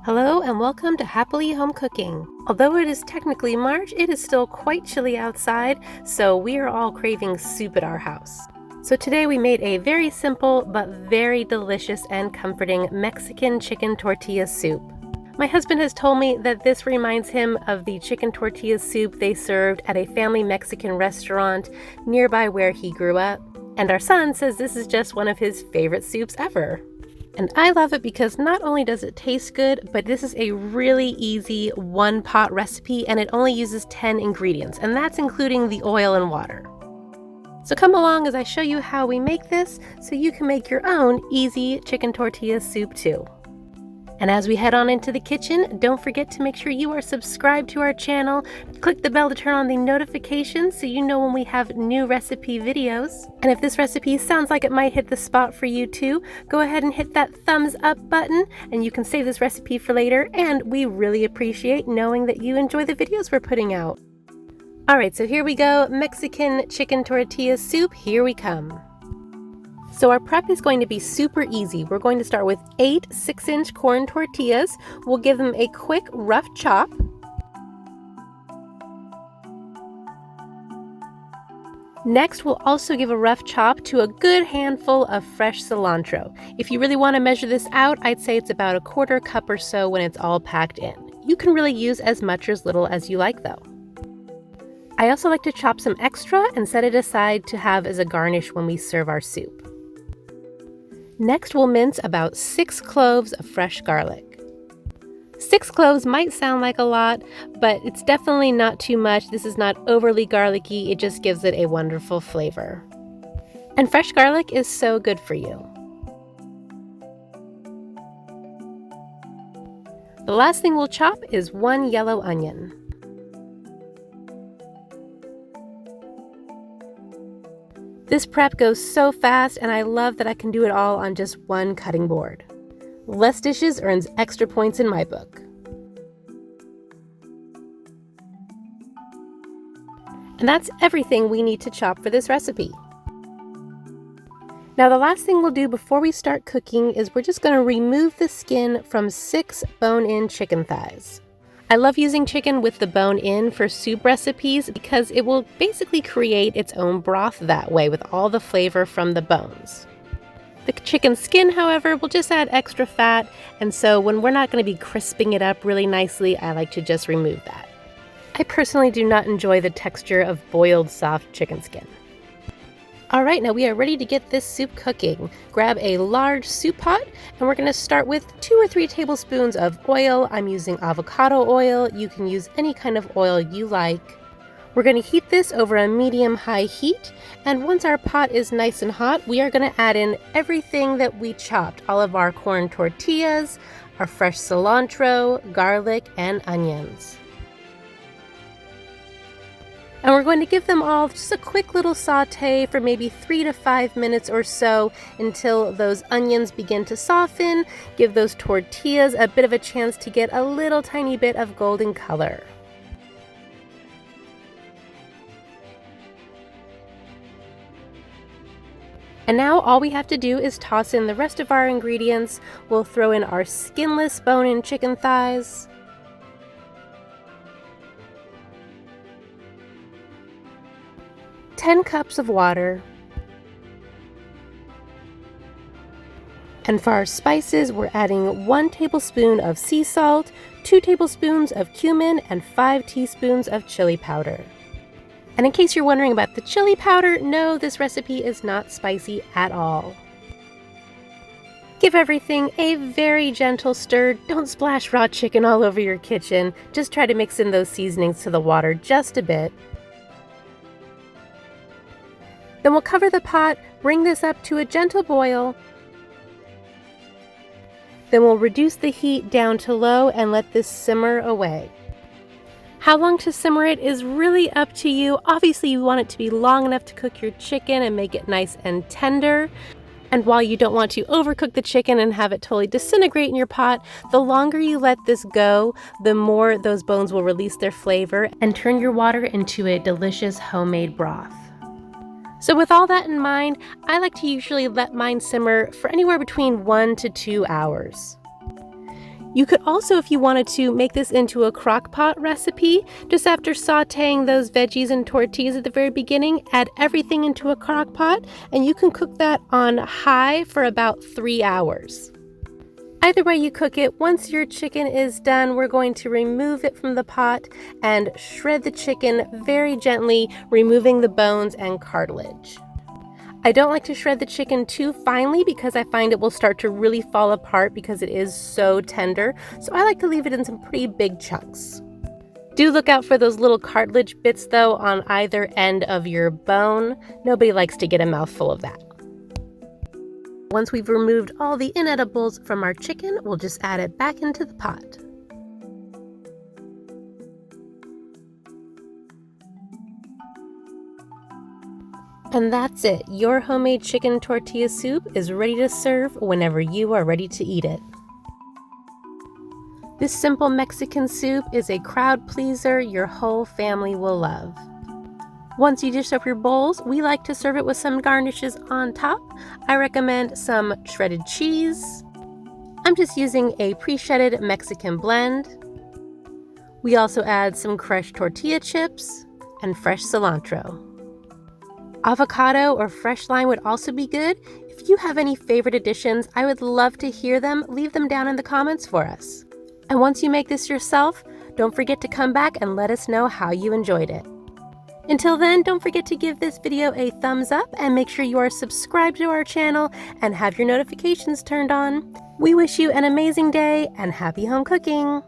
Hello and welcome to Happily Home Cooking. Although it is technically March, it is still quite chilly outside, so we are all craving soup at our house. So today we made a very simple but very delicious and comforting Mexican chicken tortilla soup. My husband has told me that this reminds him of the chicken tortilla soup they served at a family Mexican restaurant nearby where he grew up. And our son says this is just one of his favorite soups ever. And I love it because not only does it taste good, but this is a really easy one-pot recipe and it only uses 10 ingredients, and that's including the oil and water. So come along as I show you how we make this so you can make your own easy chicken tortilla soup too. And as we head on into the kitchen, don't forget to make sure you are subscribed to our channel. Click the bell to turn on the notifications so you know when we have new recipe videos. And if this recipe sounds like it might hit the spot for you too, go ahead and hit that thumbs up button and you can save this recipe for later, and we really appreciate knowing that you enjoy the videos we're putting out. Alright, so here we go. Mexican chicken tortilla soup, here we come. So our prep is going to be super easy. We're going to start with 8 6-inch corn tortillas. We'll give them a quick rough chop. Next, we'll also give a rough chop to a good handful of fresh cilantro. If you really want to measure this out, I'd say it's about 1/4 cup or so when it's all packed in. You can really use as much or as little as you like though. I also like to chop some extra and set it aside to have as a garnish when we serve our soup. Next, we'll mince about 6 cloves of fresh garlic. 6 cloves might sound like a lot, but it's definitely not too much. This is not overly garlicky, it just gives it a wonderful flavor. And fresh garlic is so good for you. The last thing we'll chop is 1 yellow onion. This prep goes so fast, and I love that I can do it all on just one cutting board. Less dishes earns extra points in my book. And that's everything we need to chop for this recipe. Now the last thing we'll do before we start cooking is we're just going to remove the skin from 6 bone-in chicken thighs. I love using chicken with the bone in for soup recipes because it will basically create its own broth that way with all the flavor from the bones. The chicken skin, however, will just add extra fat, and so when we're not going to be crisping it up really nicely, I like to just remove that. I personally do not enjoy the texture of boiled soft chicken skin. Alright, now we are ready to get this soup cooking. Grab a large soup pot and we're going to start with 2 or 3 tablespoons of oil. I'm using avocado oil. You can use any kind of oil you like. We're going to heat this over a medium-high heat, and once our pot is nice and hot, we are going to add in everything that we chopped. All of our corn tortillas, our fresh cilantro, garlic, and onions. And we're going to give them all just a quick little saute for maybe 3 to 5 minutes or so until those onions begin to soften. Give those tortillas a bit of a chance to get a little tiny bit of golden color. And now all we have to do is toss in the rest of our ingredients. We'll throw in our skinless bone-in chicken thighs. $10 cups of water. And for our spices, we're adding 1 tablespoon of sea salt, 2 tablespoons of cumin, and 5 teaspoons of chili powder. And in case you're wondering about the chili powder, no, this recipe is not spicy at all. Give everything a very gentle stir. Don't splash raw chicken all over your kitchen. Just try to mix in those seasonings to the water just a bit. Then we'll cover the pot, bring this up to a gentle boil. Then we'll reduce the heat down to low and let this simmer away. How long to simmer it is really up to you. Obviously, you want it to be long enough to cook your chicken and make it nice and tender. And while you don't want to overcook the chicken and have it totally disintegrate in your pot, the longer you let this go, the more those bones will release their flavor and turn your water into a delicious homemade broth. So with all that in mind, I like to usually let mine simmer for anywhere between 1 to 2 hours. You could also, if you wanted to, make this into a crock pot recipe. Just after sauteing those veggies and tortillas at the very beginning, add everything into a crock pot, and you can cook that on high for about 3 hours. Either way you cook it, once your chicken is done, we're going to remove it from the pot and shred the chicken very gently, removing the bones and cartilage. I don't like to shred the chicken too finely because I find it will start to really fall apart because it is so tender, so I like to leave it in some pretty big chunks. Do look out for those little cartilage bits though on either end of your bone. Nobody likes to get a mouthful of that. Once we've removed all the inedibles from our chicken, we'll just add it back into the pot. And that's it. Your homemade chicken tortilla soup is ready to serve whenever you are ready to eat it. This simple Mexican soup is a crowd pleaser your whole family will love. Once you dish up your bowls, we like to serve it with some garnishes on top. I recommend some shredded cheese. I'm just using a pre-shredded Mexican blend. We also add some crushed tortilla chips and fresh cilantro. Avocado or fresh lime would also be good. If you have any favorite additions, I would love to hear them. Leave them down in the comments for us. And once you make this yourself, don't forget to come back and let us know how you enjoyed it. Until then, don't forget to give this video a thumbs up and make sure you are subscribed to our channel and have your notifications turned on. We wish you an amazing day and happy home cooking!